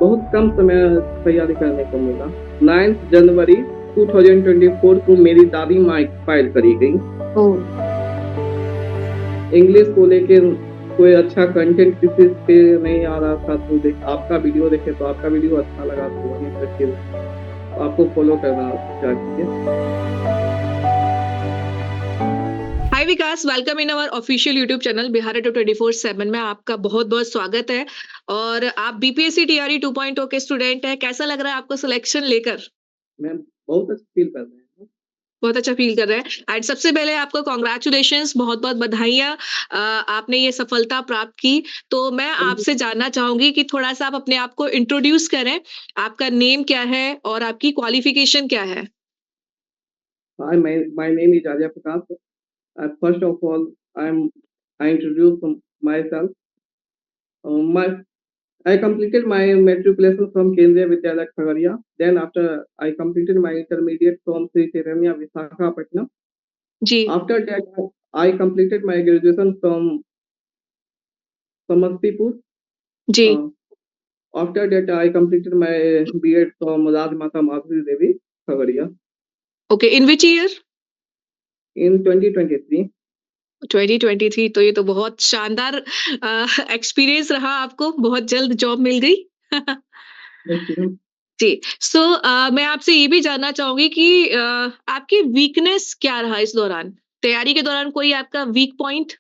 बहुत कम समय तैयारी करने को मिला। 9 जनवरी 2024 को मेरी दादी माँ एक्सपायर करी गई। ओह! इंग्लिश को लेके कोई अच्छा कंटेंट किसी पे नहीं आ रहा था, तो आपका वीडियो देखे तो आपका वीडियो अच्छा लगा, तो वहीं पे फिर आपको फॉलो करना स्टार्ट किया। Hi Vikas, welcome in our official YouTube channel Bihar एटो 24/7 में आपका बहुत-बहुत स्वागत है। और आप बीपीएससी टीआरई 2.0 के स्टूडेंट हैं। कैसा लग रहा है आपको सिलेक्शन लेकर? मैं बहुत अच्छा फील कर रहे हैं। बहुत अच्छा फील कर रहे हैं एंड सबसे पहले आपको कांग्रेचुलेशंस, बहुत-बहुत बधाइयाँ। आपने ये सफलता प्राप्त की। तो मैं थैंक यू। आपसे जानना चाहूँगी कि थोड़ा-सा आप अपने आप को इंट्रोड्यूस करें। आपका नेम क्या है और आपकी क्वालिफिकेशन क्या है? Hi, my name is Arya Prakash. First of all, I introduce myself. My I completed my matriculation from Kendriya Vidyalaya Khagaria. Then after I completed my intermediate from Sri Chaitanya Visakhapatnam. जी, After that, I completed my graduation from Samastipur. जी। Uh, After that, I completed my B.Ed from Rajmata Madhuri Devi Khagaria okay, in which year? in 2023. 2023। तो ये तो बहुत शानदार experience रहा आपको, बहुत जल्द जॉब मिल गई। Yes, ma'am. जी। सो मैं आपसे ये भी जानना चाहूँगी कि आपकी वीकनेस क्या रहा इस दौरान? तैयारी के दौरान कोई आपका वीक पॉइंट?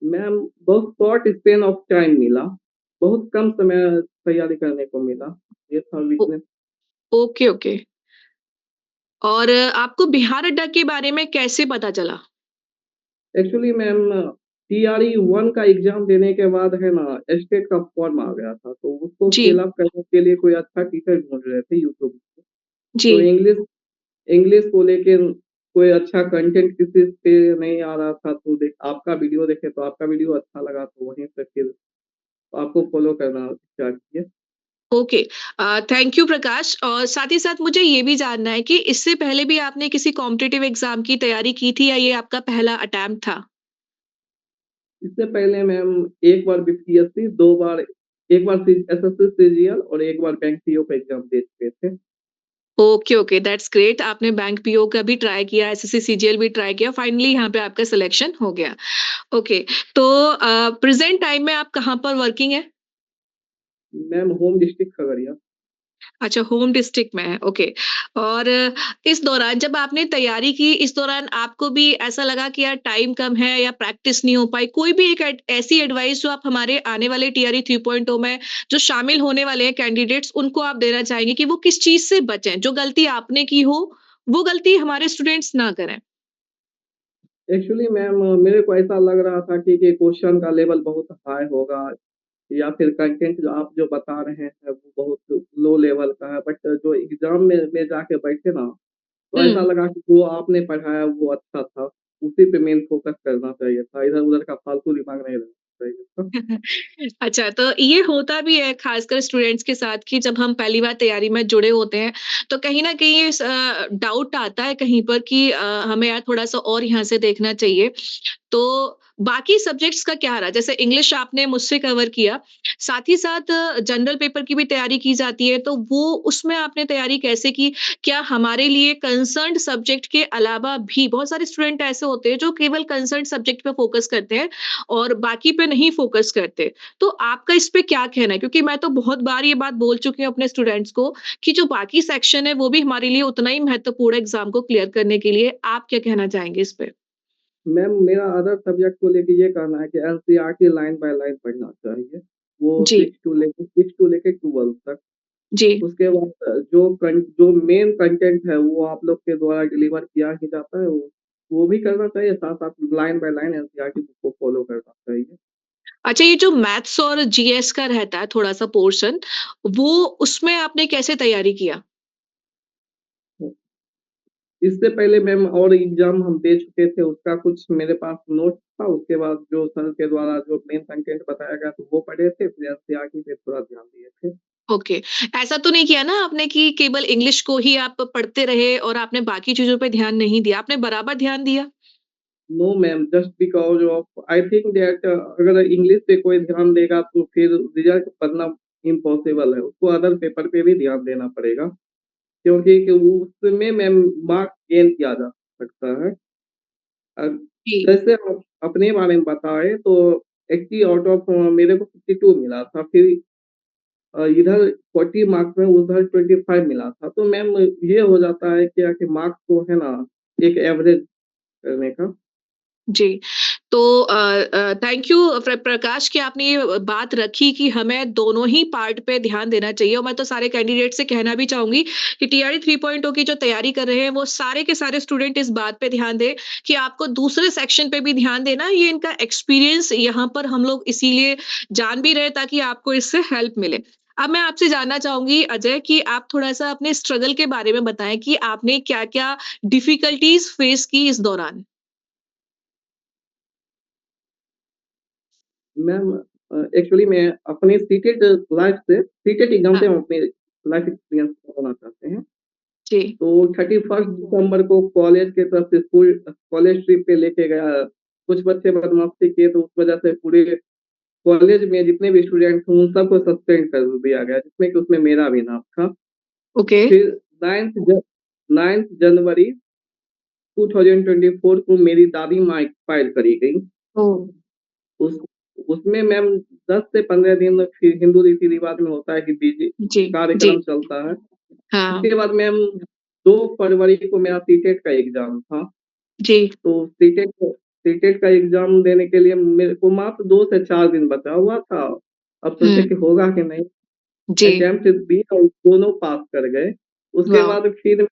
मैम बहुत शॉर्ट स्पेन ऑफ टाइम मिला। बहुत कम समय तैयारी करने को मिला। ये था ओ वीकनेस। Okay, okay. और आपको बिहार अड्डा के बारे में कैसे पता चला? एक्चुअली मैम टीआरई 1 का एग्ज़ाम देने के बाद है ना, एस्टेट का फॉर्म आ गया था, तो उसको जी, फिल अप करने के लिए कोई अच्छा टीचर ढूँढ रहे थे यूट्यूब पे। जी। तो इंग्लिश इंग्लिश को लेके कोई अच्छा कंटेंट किसी पे नहीं आ रहा था, तो आपका वीडियो देखे तो आपका वीडियो अच्छा लगा, तो वहीं से फिर आपको फॉलो करना स्टार्ट किया। ओके। थैंक यू प्रकाश। और साथ ही साथ मुझे ये भी जानना है कि इससे पहले भी आपने किसी कॉम्पिटिटिव एग्ज़ाम की तैयारी की थी या ये आपका पहला अटेम्प्ट था? इससे पहले मैम एक बार बीपीएससी, 2 बार, एक बार एसएससी सीजीएल और एक बार बैंक पीओ का एग्ज़ाम दे चुके थे। Okay, okay, that's great. आपने बैंक पीओ का भी ट्राई किया, एसएससी सीजीएल भी ट्राई किया, फाइनली यहाँ पे आपका सिलेक्शन हो गया। ओके। तो प्रेज़ेंट टाइम में आप कहाँ पर वर्किंग हैं? Ma'am home district Khagaria. अच्छा, होम डिस्ट्रिक्ट में है, ओके। और इस दौरान जब आपने तैयारी की, इस दौरान आपको भी ऐसा लगा कि यार टाइम कम है या प्रैक्टिस नहीं हो पाई? कोई भी एक ऐसी एडवाइस जो आप हमारे आने वाले टीआरई 3.0 में जो शामिल होने वाले हैं कैंडिडेट्स, उनको आप देना चाहेंगे कि वो किस चीज़ से बचें? जो गलती आपने की हो, वो गलती हमारे स्टूडेंट्स ना करें। एक्चुअली मैम मेरे को ऐसा लग रहा था कि क्वेश्चन का लेवल बहुत हाई होगा या फिर कंटेंट जो आप जो बता रहे हैं वो बहुत लो लेवल का है, बट जो एग्ज़ाम में जाके बैठे ना, तो ऐसा हुँ। लगा कि जो आपने पढ़ाया वो अच्छा था। उसी पे मेन फ़ोकस करना चाहिए था, इधर-उधर का फालतू दिमाग नहीं लगाना चाहिए था। अच्छा, तो ये होता भी है खासकर स्टूडेंट्स के साथ कि जब हम पहली बार तैयारी में जुड़े होते हैं, तो कहीं न कहीं डाउट आता है कहीं पर कि हमें यार थोड़ा-सा और यहाँ से देखना चाहिए। तो बाकी सब्जेक्ट्स का क्या रहा? जैसे इंग्लिश आपने मुझसे कवर किया, साथ ही साथ जनरल पेपर की भी तैयारी की जाती है, तो वो उसमें आपने तैयारी कैसे की? क्या हमारे लिए कंसर्न्ड सब्जेक्ट के अलावा भी बहुत सारे स्टूडेंट ऐसे होते हैं जो केवल कंसर्न्ड सब्जेक्ट पे फ़ोकस करते हैं और बाकी पे नहीं फ़ोकस करते। तो आपका इस पे क्या कहना है? क्योंकि मैं तो बहुत बार ये बात बोल चुकी हूँ अपने स्टूडेंट्स को कि जो बाकी सेक्शन है, वो भी हमारे लिए उतना ही महत्वपूर्ण है एग्ज़ाम को क्लियर करने के लिए। आप क्या कहना चाहेंगे इस पे? मैम मेरा अदर सब्जेक्ट को लेके ये कहना है कि एनसीईआरटी लाइन बाय लाइन पढ़ना चाहिए। वो जी, 6 टू लेके 12 तक। जी। उसके बाद जो मेन कंटेंट है वो आप लोग के द्वारा डिलीवर किया ही जाता है, वो भी करना चाहिए, साथ-साथ line by line NCERT book को फॉलो करना चाहिए। अच्छा, ये जो मैथ्स और जीएस का रहता है थोड़ा-सा पोर्शन, वो उसमें आपने कैसे तैयारी किया? इससे पहले मैम और एग्ज़ाम हम दे चुके थे, उसका कुछ मेरे पास नोट्स था, उसके बाद जो सर के द्वारा जो मेन कंटेंट बताया गया तो वो पढ़े थे, फिर एनसीईआरटी पे थोड़ा ध्यान दिए थे। ओके। ऐसा तो नहीं किया ना आपने कि केवल इंग्लिश को ही आप पढ़ते रहे और आपने बाकी चीज़ों पे ध्यान नहीं दिया, आपने बराबर ध्यान दिया? No ma'am, just because of I think that अगर इंग्लिश पे कोई ध्यान देगा तो फिर रिज़ल्ट बनना इम्पॉसिबल है, उसको अदर पेपर पे भी ध्यान देना पड़ेगा, क्योंकि कि उसमें मैम मार्क्स गेन किया जा सकता है। अ, जी, जैसे आप अपने बारे में बताएँ तो 80 आउट ऑफ मेरे को 52 मिला था, फिर इधर 40 मार्क्स में उधर 25 मिला था, तो मैम ये हो जाता है क्या कि मार्क्स को है ना, एक एवरेज करने का। जी। तो थैंक यू प्रकाश कि आपने ये बात रखी कि हमें दोनों ही पार्ट पे ध्यान देना चाहिए और मैं तो सारे कैंडिडेट से कहना भी चाहूँगी कि टीआरई 3.0 की जो तैयारी कर रहे हैं, वो सारे के सारे स्टूडेंट इस बात पे ध्यान दें कि आपको दूसरे सेक्शन पे भी ध्यान देना है। ये इनका एक्सपीरियंस यहाँ पर हम लोग इसीलिए जान भी रहे हैं ताकि आपको इससे हेल्प मिले। अब मैं आपसे जानना चाहूँगी अजय कि आप थोड़ा-सा अपने स्ट्रगल के बारे में बताएँ कि आपने क्या-क्या डिफिकल्टीज़ फेस की इस दौरान? मैम एक्चुअली मैं अपने सीटेट लाइफ से सीटेट एग्ज़ाम से हाँ, हम अपने लाइफ एक्सपीरियंस बताना चाहते हैं। जी। तो 31 दिसंबर को कॉलेज की तरफ से स्कूल कॉलेज ट्रिप पे लेके गया। कुछ बच्चे बदमाशी किए तो उस वजह से पूरे कॉलेज में जितने भी स्टूडेंट थे उन सबको सस्पेंड कर दिया गया, जिसमें कि उसमें मेरा भी नाम था। ओके। फिर 9th ज 9th जनवरी 2024 को मेरी दादी माँ एक्सपायर करी गई। ओह! उस उसमें मैम 10 से 15 दिन फिर हिंदू रीति-रिवाज में होता है कि डीजे जी, जी। कार्यक्रम चलता है। हाँ, उसके बाद मैम 2 फरवरी को मेरा सीटेट का एग्ज़ाम था। जी। तो सीटेट का एग्ज़ाम देने के लिए मेरे को मात्र 2 से 4 दिन बचा हुआ था। अब सोचे हुँ, कि होगा कि नहीं, जी। अटेम्प्ट दिया और दोनों पास कर गए। उसके वाह! बाद फिर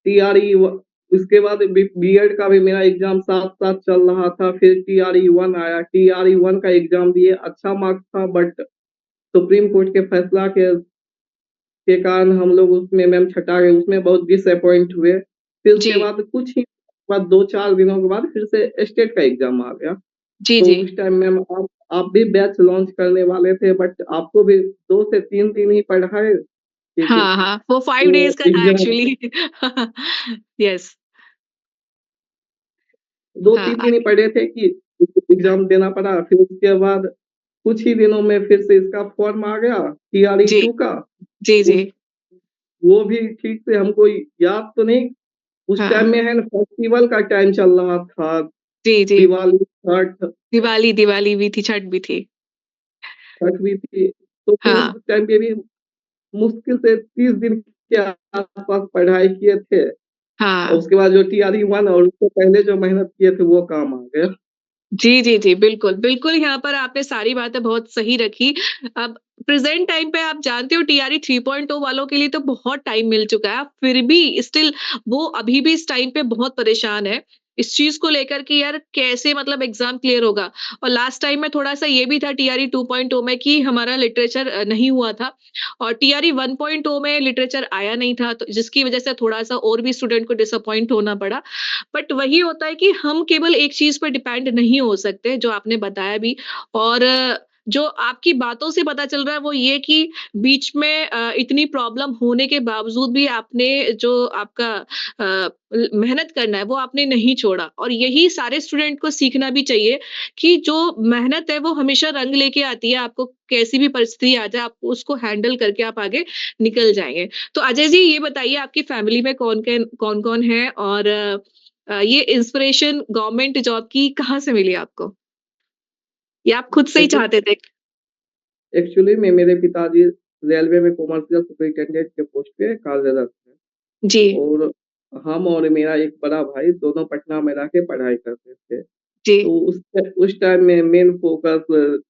टीआरई व उसके बाद बीएड का भी मेरा एग्ज़ाम साथ-साथ चल रहा था, फिर टीआरई 1 आया, टीआरई 1 का एग्ज़ाम दिए, अच्छा मार्क्स था बट सुप्रीम कोर्ट के फैसला के कारण हम लोग उसमें मैम छँटा गए, उसमें बहुत डिसअपॉइंट हुए। फिर उसके जी। बाद कुछ ही बाद 2-4 दिनों के बाद फिर से स्टेट का एग्ज़ाम आ गया। जी, तो जी। उस टाइम मैम आप भी बैच लॉन्च करने वाले थे बट आपको भी 2 से 3 दिन ही पढ़ाए, ठीक है, हाँ, हाँ, वो 5 तो डेज़ का था एग्ज़ाम एक्चुअली। यस। 2-3 हाँ, दिन ही पढ़े थे कि एग्ज़ाम देना पड़ा, फिर उसके बाद कुछ ही दिनों में फिर से इसका फॉर्म आ गया टीआरई जी, 2 का। जी, जी। उस वो भी ठीक से हमको याद तो नहीं, उस टाइम हाँ, में है ना फेस्टिवल का टाइम चल रहा था, जी, जी। दिवाली, छठ दिवाली दिवाली भी थी, छठ भी थी। छठ भी थी, तो हाँ, उस टाइम पे भी मुश्किल से 30 दिन के आस-पास पढ़ाई किए थे और हाँ। उसके बाद जो टीआरई 1 और उससे पहले जो मेहनत किए थे वो काम आ गया। जी, जी, जी, बिल्कुल, बिल्कुल यहाँ पर आपने सारी बातें बहुत सही रखी। अब प्रेज़ेंट टाइम पे आप जानते हो टीआरई 3.0 वालों के लिए तो बहुत टाइम मिल चुका है, फिर भी स्टिल वो अभी भी इस टाइम पे बहुत परेशान है, इस चीज़ को लेकर कि यार कैसे मतलब एग्ज़ाम क्लियर होगा। और लास्ट टाइम में थोड़ा-सा ये भी था टीआरई 2.0 में कि हमारा लिटरेचर नहीं हुआ था और टीआरई 1.0 में लिटरेचर आया नहीं था, तो जिसकी वज़ह से थोड़ा-सा और भी स्टूडेंट को डिसअपॉइंट होना पड़ा। बट वही होता है कि हम केवल एक चीज़ पर डिपेंड नहीं हो सकते, जो आपने बताया भी और जो आपकी बातों से पता चल रहा है वो ये कि बीच में इतनी प्रॉब्लम होने के बावजूद भी आपने जो आपका मेहनत करना है वो आपने नहीं छोड़ा और यही सारे स्टूडेंट को सीखना भी चाहिए कि जो मेहनत है वो हमेशा रंग लेके आती है आपको कैसी भी परिस्थिति आ जाए आप उसको हैंडल करके आप आगे निकल जाएंगे तो अजय जी ये बताइए आपकी फैमिली में कौन कौन है और ये इंस्पिरेशन गवर्नमेंट जॉब की कहाँ से मिली आपको? या आप खुद से ही एक्चु चाहते थे? एक्चुअली में मेरे पिताजी रेलवे में कमर्शियल सुपरिटेंडेंट के पोस्ट पे कार्यरत हैं जी, और हम और मेरा एक बड़ा भाई दोनों पटना में रह के पढ़ाई करते थे। जी। तो उस टाइम में मेन फ़ोकस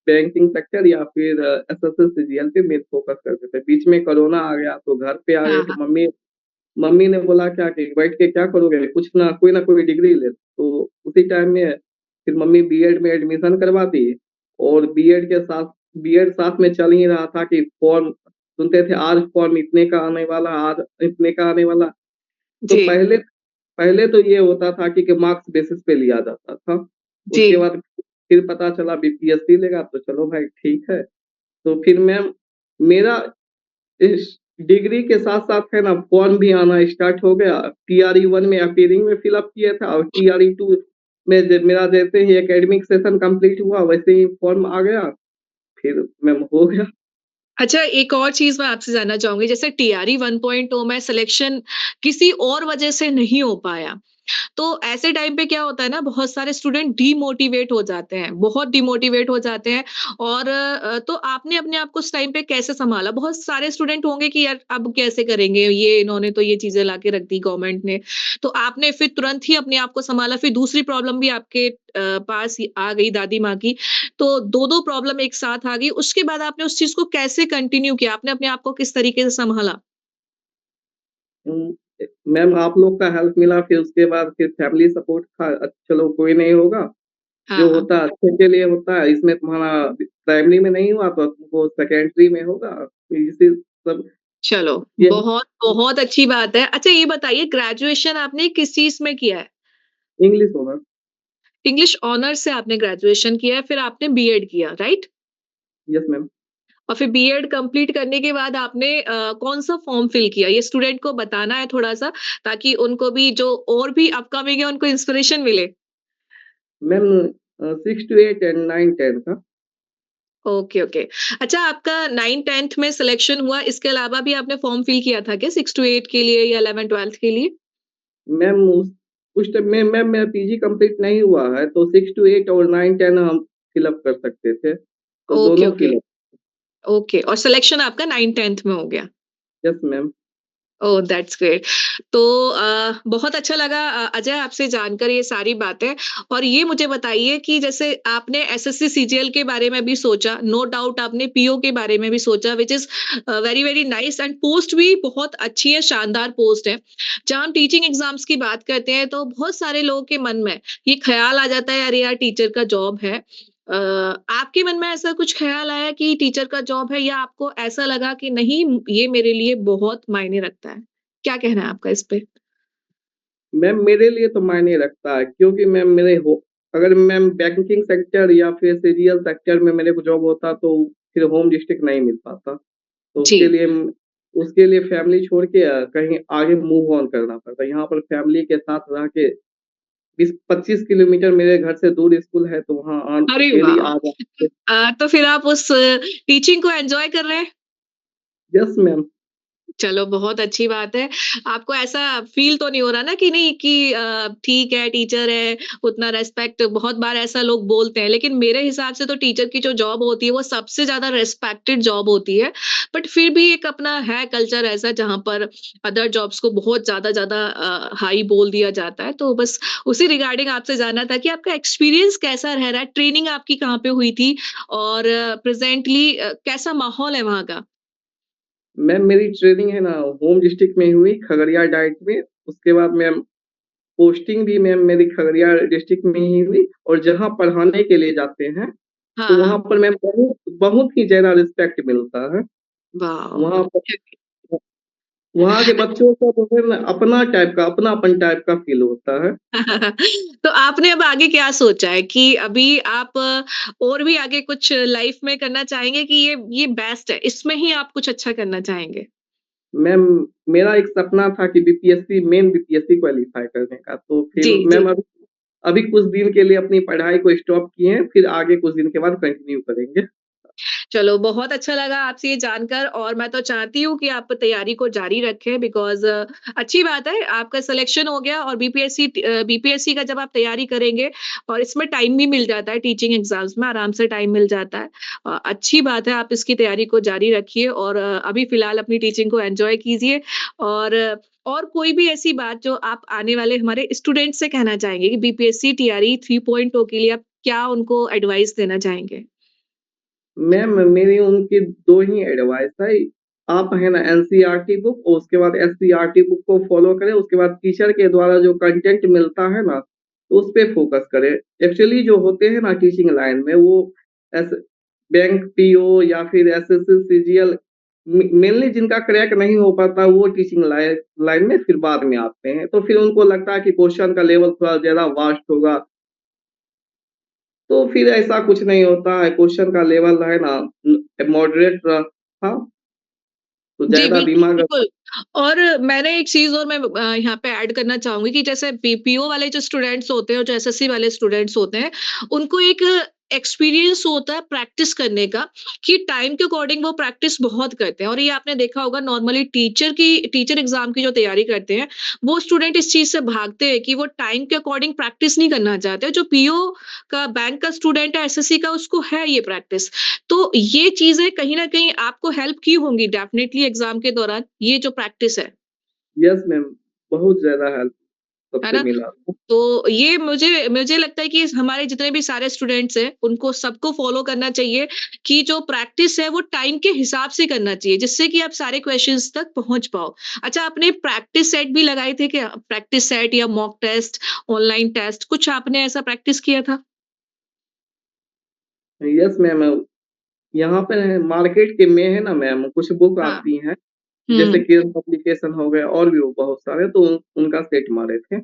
बैंकिंग सेक्टर या फिर एसएससी, सीजीएल पे मेन फ़ोकस करते थे। बीच में कोरोना आ गया तो घर पे आ गए हाँ, तो हाँ। मम्मी मम्मी ने बोला क्या कि बैठ के क्या करोगे? कुछ ना कोई डिग्री ले। तो उसी टाइम में फिर मम्मी बीएड में एडमिशन करवा दी और बीएड साथ में चल ही रहा था कि फॉर्म सुनते थे आज फॉर्म इतने का आने वाला, आज इतने का आने वाला। तो जी, पहले तो ये होता था कि मार्क्स बेसिस पे लिया जाता था। जी। उसके बाद फिर पता चला बीपीएससी लेगा तो चलो भाई ठीक है। तो फिर मैम मेरा इस डिग्री के साथ-साथ है ना फॉर्म भी आना स्टार्ट हो गया। टीआरई 1 में अपीयरिंग में फिल अप किया था और टीआरई 2 में मेरा जैसे ही एकेडमिक सेशन कंप्लीट हुआ वैसे ही फॉर्म आ गया, फिर मैम हो गया। अच्छा, एक और चीज़ मैं आपसे जानना चाहूँगी, जैसे टीआरई 1.0 में सिलेक्शन किसी और वजह से नहीं हो पाया, तो ऐसे टाइम पे क्या होता है ना, बहुत सारे स्टूडेंट डीमोटिवेट हो जाते हैं, बहुत डीमोटिवेट हो जाते हैं। और तो आपने अपने आप को उस टाइम पे कैसे सँभाला? बहुत सारे स्टूडेंट होंगे कि यार अब कैसे करेंगे? ये इन्होंने तो ये चीज़ें लाके रख दी गवर्नमेंट ने। तो आपने फिर तुरंत ही अपने आप को सँभाला, फिर दूसरी प्रॉब्लम भी आपके पास ही आ गई दादी माँ की। तो 2-2 प्रॉब्लम एक साथ आ गई, उसके बाद आपने उस चीज़ को कैसे कंटिन्यू किया? आपने अपने आप को किस तरीके से सँभाला? उम, मैम आप लोग का हेल्प मिला, फिर उसके बाद फिर फैमिली सपोर्ट था, चलो कोई नहीं होगा, जो हाँ। होता है अच्छे के लिए होता है, इसमें तुम्हारा प्राइमरी में नहीं हुआ तो तुमको सेकेंडरी में होगा, इसी सब चलो, ये बहुत बहुत अच्छी बात है। अच्छा, ये बताइए, ग्रेजुएशन आपने किस चीज़ में किया है? इंग्लिश होगा। इंग्लिश ऑनर्स से आपने ग्रेजुएशन किया है, फिर आपने बीएड किया, राइट? Yes ma'am. और फिर बीएड कंप्लीट करने के बाद आपने कौन-सा फॉर्म फिल किया? ये स्टूडेंट को बताना है थोड़ा-सा, ताकि उनको भी, जो और भी अपकमिंग है, उनको इंस्पिरेशन मिले। मैम 6 टू 8 एंड 9-10 का। Okay, okay. अच्छा, आपका 9th-10th में सिलेक्शन हुआ, इसके अलावा भी आपने फॉर्म फिल किया था क्या 6 टू 8 के लिए या 11th-12th के लिए? मैम उस टाइम में मैम मेरा पीजी कंप्लीट नहीं हुआ है, तो 6 टू 8 और 9-10 हम फिल अप कर सकते थे, तो ओके, दोनों ओके। Fill up. ओके, और सिलेक्शन आपका 9th-10th में हो गया। Yes ma'am. Oh! That's great. तो बहुत अच्छा लगा अजय, आपसे जानकर ये सारी बातें। और ये मुझे बताइए कि जैसे आपने एसएससी सीजीएल के बारे में भी सोचा, नो डाउट आपने पीओ के बारे में भी सोचा, which is very, very nice, and post भी बहुत अच्छी है, शानदार पोस्ट है। जहाँ हम टीचिंग एग्ज़ाम्स की बात करते हैं, तो बहुत सारे लोगों के मन में ये ख़्याल आ जाता है, अरे यार टीचर का जॉब है। आपके मन में ऐसा कुछ ख़्याल आया कि टीचर का जॉब है, या आपको ऐसा लगा कि नहीं, ये मेरे लिए बहुत मायने रखता है? क्या कहना है आपका इस पे? मैम मेरे लिए तो मायने रखता है, क्योंकि मैम मेरे हो अगर मैम बैंकिंग सेक्टर या फिर सीरियल सेक्टर में मेरे को जॉब होता तो फिर होम डिस्ट्रिक्ट नहीं मिल पाता। तो जी। उसके लिए फैमिली छोड़ के कहीं आगे मूव ऑन करना पड़ता। यहाँ पर फैमिली के साथ रह के 20-25 किलोमीटर मेरे घर से दूर स्कूल है, तो वहाँ अरे डेली वाह! आ जा। तो फिर आप उस टीचिंग को एन्जॉय कर रहे हैं? Yes ma'am. चलो, बहुत अच्छी बात है। आपको ऐसा फ़ील तो नहीं हो रहा ना कि नहीं कि ठीक है, टीचर है, उतना रिस्पेक्ट, बहुत बार ऐसा लोग बोलते हैं, लेकिन मेरे हिसाब से तो टीचर की जो जॉब होती है, वो सबसे ज़्यादा रिस्पेक्टेड जॉब होती है। बट फिर भी एक अपना है कल्चर ऐसा, जहाँ पर अदर जॉब्स को बहुत ज़्यादा हाई बोल दिया जाता है। तो बस उसी रिगार्डिंग आपसे जानना था कि आपका एक्सपीरियंस कैसा रह रहा है? ट्रेनिंग आपकी कहाँ पे हुई थी? और प्रेज़ेंटली कैसा माहौल है वहाँ का? मैम मेरी ट्रेनिंग है ना होम डिस्ट्रिक्ट में हुई, खगड़िया डाइट में। उसके बाद मैम पोस्टिंग भी मैम मेरी खगड़िया डिस्ट्रिक्ट में ही हुई, और जहाँ पढ़ाने के लिए जाते हैं, तो हाँ, वहाँ हाँ। पर मैम बहुत बहुत ही ज़्यादा रिस्पेक्ट मिलता है। वाओ! वहाँ पर वहाँ के बच्चों को जो है ना अपनापन टाइप का फ़ील होता है। तो आपने अब आगे क्या सोचा है कि अभी आप और भी आगे कुछ लाइफ में करना चाहेंगे, कि ये बेस्ट है, इसमें ही आप कुछ अच्छा करना चाहेंगे? मैम मेरा एक सपना था कि बीपीएससी क्वालीफाई करने का, तो फिर जी, जी। मैम अभी अभी कुछ दिन के लिए अपनी पढ़ाई को स्टॉप किए हैं, फिर आगे कुछ दिन के बाद कंटिन्यू करेंगे। चलो, बहुत अच्छा लगा आपसे ये जानकर, और मैं तो चाहती हूँ कि आप तैयारी को जारी रखें, बिकॉज़ अच्छी बात है, आपका सिलेक्शन हो गया, और बीपीएससी का जब आप तैयारी करेंगे, और इसमें टाइम भी मिल जाता है, टीचिंग एग्ज़ाम्स में आराम से टाइम मिल जाता है। अच्छी बात है, आप इसकी तैयारी को जारी रखिए, और अभी फ़िलहाल अपनी टीचिंग को एन्जॉय कीजिए। और और कोई भी ऐसी बात जो आप आने वाले हमारे स्टूडेंट्स से कहना चाहेंगे, कि बीपीएससी तैयारी 3.0 के लिए आप क्या उनको एडवाइस देना चाहेंगे? मैम मेरी उनकी 2 ही एडवाइस है। आप है ना एनसीईआरटी बुक और उसके बाद एससीईआरटी बुक को फ़ॉलो करें, उसके बाद टीचर के द्वारा जो कंटेंट मिलता है ना, तो उस पे फ़ोकस करें। एक्चुअली जो होते हैं ना टीचिंग लाइन में, वो एस बैंक पीओ या फिर एसएससी, सीजीएल मेनली जिनका क्रैक नहीं हो पाता, वो टीचिंग लाइन में फिर बाद में आते हैं। तो फिर उनको लगता है कि क्वेश्चन का लेवल थोड़ा ज़्यादा वास्ट होगा, तो फिर ऐसा कुछ नहीं होता है, क्वेश्चन का लेवल है ना मॉडरेट था, तो जी, ज़्यादा बिल्कुल, दिमाग। बिल्कुल। और मैंने एक चीज़ और मैं यहाँ पे ऐड करना चाहूँगी, कि जैसे बीपीओ वाले जो स्टूडेंट्स होते हैं, और जो एसएससी वाले स्टूडेंट्स होते हैं, उनको एक एक्सपीरियंस होता है प्रैक्टिस करने का कि टाइम के अकॉर्डिंग वो प्रैक्टिस बहुत करते हैं और ये आपने देखा होगा नॉर्मली टीचर एग्जाम की जो तैयारी करते हैं वो स्टूडेंट इस चीज से भागते हैं कि वो टाइम के अकॉर्डिंग प्रैक्टिस नहीं करना चाहते। जो पीओ का बैंक का स्टूडेंट है एसएससी का उसको है ये प्रैक्टिस। तो ये चीजें कहीं ना कहीं आपको हेल्प की होंगी डेफिनेटली एग्जाम के दौरान ये जो प्रैक्टिस यस मैम, बहुत ज़्यादा हेल्प है सबसे ना? मिला। तो ये मुझे मुझे लगता है कि हमारे जितने भी सारे स्टूडेंट्स हैं, उनको सबको फ़ॉलो करना चाहिए कि जो प्रैक्टिस है वो टाइम के हिसाब से करना चाहिए, जिससे कि आप सारे क्वेश्चंस तक पहुँच पाओ। अच्छा आपने प्रैक्टिस सेट भी लगाए थे क्या? प्रैक्टिस सेट या मॉक टेस्ट, ऑनलाइन टेस्ट कुछ आपने ऐसा प्रैक्टिस किया था? यस मैम, यहाँ पे मार्केट के में है ना मैम, कुछ बुक हाँ। आती हैं, जैसे हुँ। किरण पब्लिकेशन हो गए और भी बहुत सारे, तो उनका सेट मारे थे।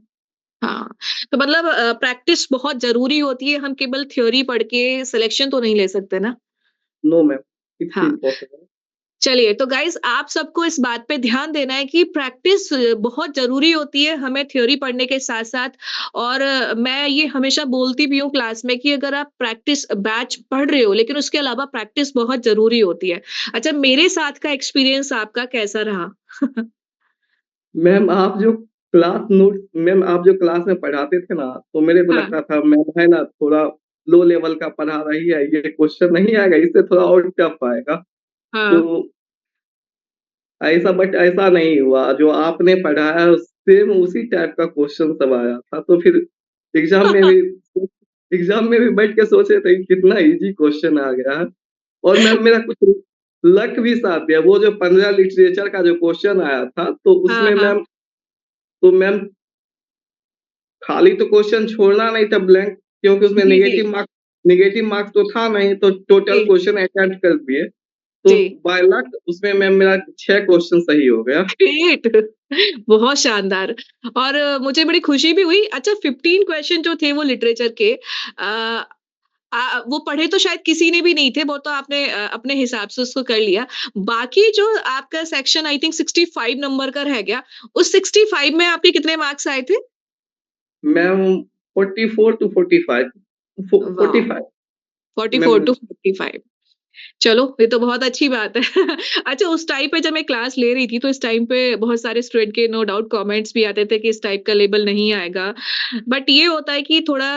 हाँ, तो मतलब प्रैक्टिस बहुत ज़रूरी होती है, हम केवल थ्योरी पढ़ के सिलेक्शन तो नहीं ले सकते ना? नो मैम, इट्स हाँ। इम्पॉसिबल। चलिए, तो गाइज़ आप सबको इस बात पे ध्यान देना है कि प्रैक्टिस बहुत ज़रूरी होती है हमें थ्योरी पढ़ने के साथ-साथ और मैं ये हमेशा बोलती भी हूँ क्लास में कि अगर आप प्रैक्टिस बैच पढ़ रहे हो, लेकिन उसके अलावा प्रैक्टिस बहुत ज़रूरी होती है। अच्छा मेरे साथ का एक्सपीरियंस आपका कैसा रहा? मैम आप जो क्लास में पढ़ाते थे ना, तो मेरे को हाँ, लगता था मैम है ना थोड़ा लो लेवल का पढ़ा रही है, ये क्वेश्चन नहीं आएगा, इससे थोड़ा और टफ आएगा। हाँ। तो ऐसा नहीं हुआ, जो आपने पढ़ाया सेम उसी टाइप का क्वेश्चन सब आया था, तो फिर एग्ज़ाम में भी एग्ज़ाम में भी बैठ के सोचे थे कि कितना ईज़ी क्वेश्चन आ गया है। और मैम मेरा कुछ लक भी साथ दिया, वो जो 15 लिटरेचर का जो क्वेश्चन आया था, तो हाँ, उसमें हाँ। मैम खाली तो क्वेश्चन छोड़ना नहीं था ब्लैंक, क्योंकि उसमें जी, जी। नेगेटिव मार्क्स तो था नहीं, तो टोटल जी, क्वेश्चन अटेम्प्ट कर दिए। तो जी। बाय लक उसमें मैम मेरा 6 क्वेश्चन सही हो गया। ग्रेट बहुत शानदार और मुझे बड़ी खुशी भी हुई। अच्छा 15 क्वेश्चन जो थे वो लिटरेचर के अ वो पढ़े तो शायद किसी ने भी नहीं थे, वो तो आपने अपने हिसाब से उसको कर लिया। बाकी जो आपका सेक्शन आई थिंक 65 नंबर का रह गया, उस 65 में आपके कितने मार्क्स आए थे? मैम 44 टू 45 वाह! 45 44 मैम। टू 45 चलो, ये तो बहुत अच्छी बात है। अच्छा उस टाइम पे जब मैं क्लास ले रही थी, तो इस टाइम पे बहुत सारे स्टूडेंट के नो डाउट कमेंट्स भी आते थे कि इस टाइप का लेबल नहीं आएगा। बट ये होता है कि थोड़ा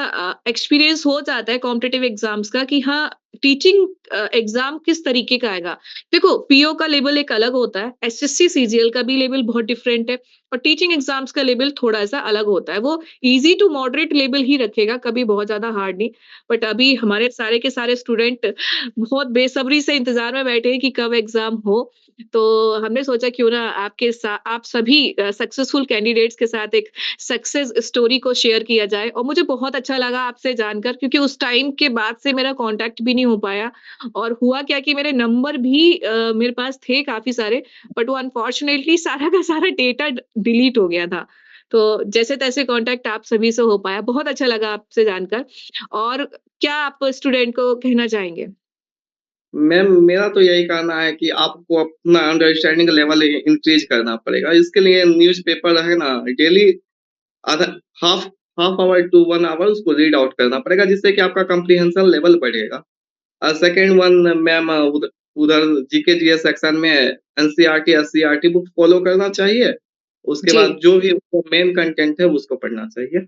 एक्सपीरियंस हो जाता है कॉम्पिटिटिव एग्ज़ाम्स का कि हाँ, टीचिंग एग्ज़ाम किस तरीके का आएगा। देखो, पीओ का लेबल एक अलग होता है, एसएससी, सीजीएल का भी लेबल बहुत डिफरेंट है और टीचिंग एग्ज़ाम्स का लेबल थोड़ा-सा अलग होता है। वो ईज़ी टू मॉडरेट लेबल ही रखेगा, कभी बहुत ज़्यादा हार्ड नहीं। बट अभी हमारे सारे के सारे स्टूडेंट बहुत बेसब्री से इंतज़ार में बैठे हैं कि कब एग्ज़ाम हो। तो हमने सोचा क्यों ना आप सभी सक्सेसफुल कैंडिडेट्स के साथ एक सक्सेस स्टोरी को शेयर किया जाए और मुझे बहुत अच्छा लगा आपसे जानकर क्योंकि उस टाइम के बाद से मेरा कॉन्टैक्ट भी नहीं हो पाया और हुआ क्या कि मेरे नंबर भी मेरे पास थे काफ़ी सारे बट वो अनफॉर्च्युनेटली सारा का सारा डेटा डिलीट हो गया था। तो जैसे-तैसे कॉन्टैक्ट आप सभी से हो पाया। बहुत अच्छा लगा आपसे जानकर और क्या आप स्टूडेंट को कहना चाहेंगे? मैम मेरा तो यही कहना है कि आपको अपना अंडरस्टैंडिंग लेवल इंक्रीज़ करना पड़ेगा। इसके लिए न्यूज़पेपर है ना, डेली आधा half half hour to 1 hour उसको रीड आउट करना पड़ेगा, जिससे कि आपका कम्प्रिहेंशन लेवल बढ़ेगा। सेकंड वन मैम, उधर जीके जीएस सेक्शन में एनसीईआरटी, एससीईआरटी बुक फॉलो करना चाहिए। उसके जी। बाद जो भी मेन कंटेंट है उसको पढ़ना चाहिए।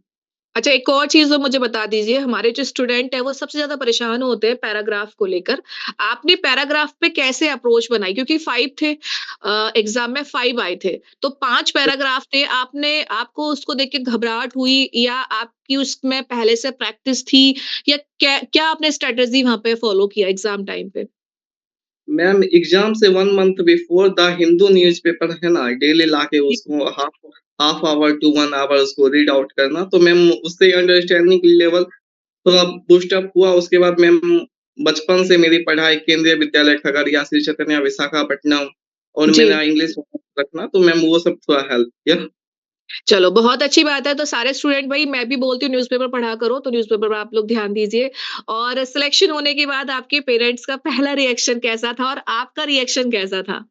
अच्छा एक और चीज़ और मुझे बता दीजिए, हमारे जो स्टूडेंट हैं वो सबसे ज़्यादा परेशान होते हैं पैराग्राफ को लेकर। आपने पैराग्राफ पे कैसे अप्रोच बनाई? क्योंकि 5 थे एग्ज़ाम में 5 आए थे, तो 5 पैराग्राफ थे, आपको उसको देख के घबराहट हुई या आपकी उसमें पहले से प्रैक्टिस थी या क्या आपने स्ट्रैटेजी वहाँ पे फ़ॉलो किया एग्ज़ाम टाइम पे? मैम एग्ज़ाम से 1 month before the Hindu newspaper है ना, डेली लाके जी, उसको half half hour to 1 hour उसको रीड आउट करना, तो मैम उससे अंडरस्टैंडिंग लेवल थोड़ा बूस्ट अप हुआ। उसके बाद मैम बचपन से मेरी पढ़ाई केंद्रीय विद्यालय खगड़िया, श्री चैतन्य विशाखापट्टनम और जी। मेरा इंग्लिश रखना, तो मैम वो सब थोड़ा हेल्प किया। चलो बहुत अच्छी बात है, तो सारे स्टूडेंट भाई मैं भी बोलती हूँ न्यूज़पेपर पढ़ा करो, तो न्यूज़पेपर पर आप लोग ध्यान दीजिए और सिलेक्शन होने के बाद आपके पेरेंट्स का पहला रिएक्शन कैसा था और आपका रिएक्शन कैसा था?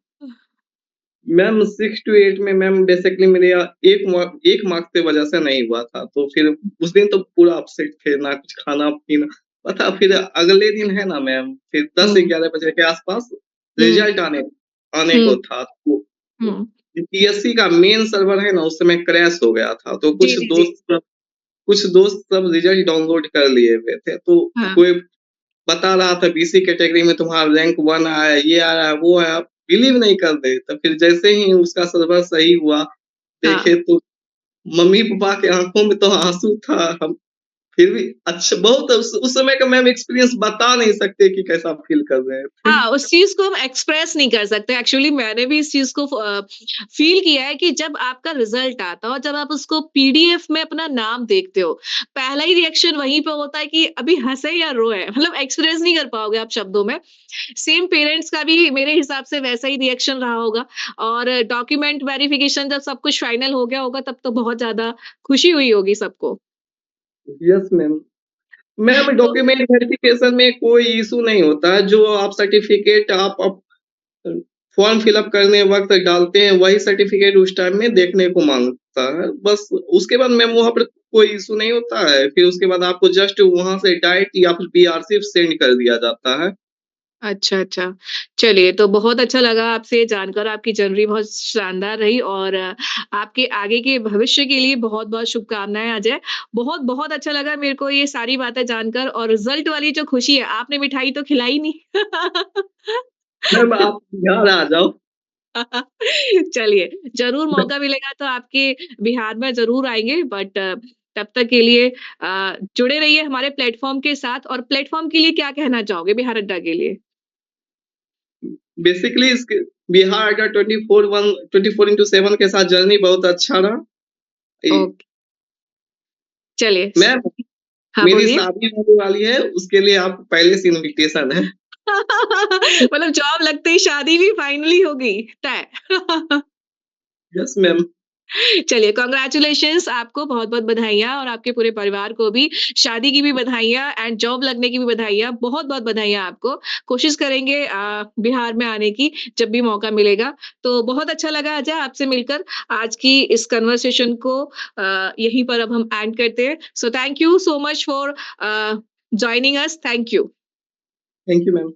मैम 6 टू 8 में मैम बेसिकली मेरे 1 मार्क्स की वजह से नहीं हुआ था, तो फिर उस दिन तो पूरा अपसेट थे, ना कुछ खाना-पीना, पता फिर अगले दिन है ना मैम, फिर 10 से हुँ, 11 बजे के आस-पास हुँ, रिज़ल्ट आने आने को हुँ, था। तो हुँ। यूपीएससी का मेन सर्वर है ना, उस समय क्रैश हो गया था। तो जी, जी, जी। कुछ दोस्त सब रिज़ल्ट डाउनलोड कर लिए हुए थे। तो हाँ, कोई बता रहा था बीसी कैटेगरी में तुम्हारा रैंक 1 आया है, ये आया है, वो आया। बिलीव नहीं कर रहे। तो फिर जैसे ही उसका सर्वर सही हुआ, हाँ। देखे तो मम्मी-पापा की आँखों में तो आँसू था। हम फिर भी अच्छा बहुत उस समय का मैम एक्सपीरियंस बता नहीं सकते कि कैसा फ़ील कर रहे थे। हाँ, उस चीज़ को हम एक्सप्रेस नहीं कर सकते। एक्चुअली मैंने भी इस चीज़ को फ़ील किया है कि जब आपका रिज़ल्ट आता है और जब आप उसको पीडीएफ में अपना नाम देखते हो, पहला ही रिएक्शन वहीं पे होता है कि अभी हँसे या रोएँ। मतलब एक्सप्रेस नहीं कर पाओगे आप शब्दों में। सेम पेरेंट्स का भी मेरे हिसाब से वैसा ही रिएक्शन रहा होगा और डॉक्यूमेंट वेरिफिकेशन जब सब कुछ फाइनल हो गया होगा, तब तो बहुत ज़्यादा खुशी हुई होगी सबको। Yes ma'am. मैम तो डॉक्यूमेंट वेरिफिकेशन में कोई इश्यू नहीं होता है। जो आप सर्टिफ़िकेट आप फॉर्म फिल अप करने वक़्त डालते हैं, वही सर्टिफ़िकेट उस टाइम में देखने को माँगता है। बस उसके बाद मैम वहाँ पर कोई इश्यू नहीं होता है। फिर उसके बाद आपको जस्ट वहाँ से डायरेक्ट या फिर पीआरसी सेंड कर दिया जाता है। अच्छा, अच्छा। चलिए, तो बहुत अच्छा लगा आपसे ये जानकर, आपकी जर्नी बहुत शानदार रही और आपके आगे के भविष्य के लिए बहुत-बहुत शुभकामनाएँ अजय। बहुत-बहुत अच्छा लगा मेरे को ये सारी बातें जानकर और रिज़ल्ट वाली जो खुशी है, आपने मिठाई तो खिलाई नहीं। मैम आप बिहार आ जाओ। चलिए, ज़रूर मौका मिलेगा तो आपके बिहार में ज़रूर आएँगे बट तब तक के लिए जुड़े रहिए हमारे प्लेटफ़ॉर्म के साथ और प्लेटफ़ॉर्म के लिए क्या कहना चाहोगे बिहार अड्डा के लिए? बेसिकली इसके बिहार का 24/7 के साथ जर्नी बहुत अच्छा रहा। इ ओके, चलिए मैम हाँ, मेरी बोलिए। शादी होने वाली है, उसके लिए आप पहले से इन्विटेशन है। मतलब जॉब लगते ही शादी भी फाइनली हो गई, तय। Yes ma'am. चलिए कांग्रेचुलेशंस आपको बहुत-बहुत बधाइयाँ और आपके पूरे परिवार को भी शादी की भी बधाइयाँ एंड जॉब लगने की भी बधाइयाँ। बहुत-बहुत बधाइयाँ आपको। कोशिश करेंगे बिहार में आने की जब भी मौका मिलेगा। तो बहुत अच्छा लगा अजय आपसे मिलकर। आज की इस कन्वर्सेशन को यहीं पर अब हम एंड करते हैं। So thank you so much for joining us. Thank you. Thank you ma'am.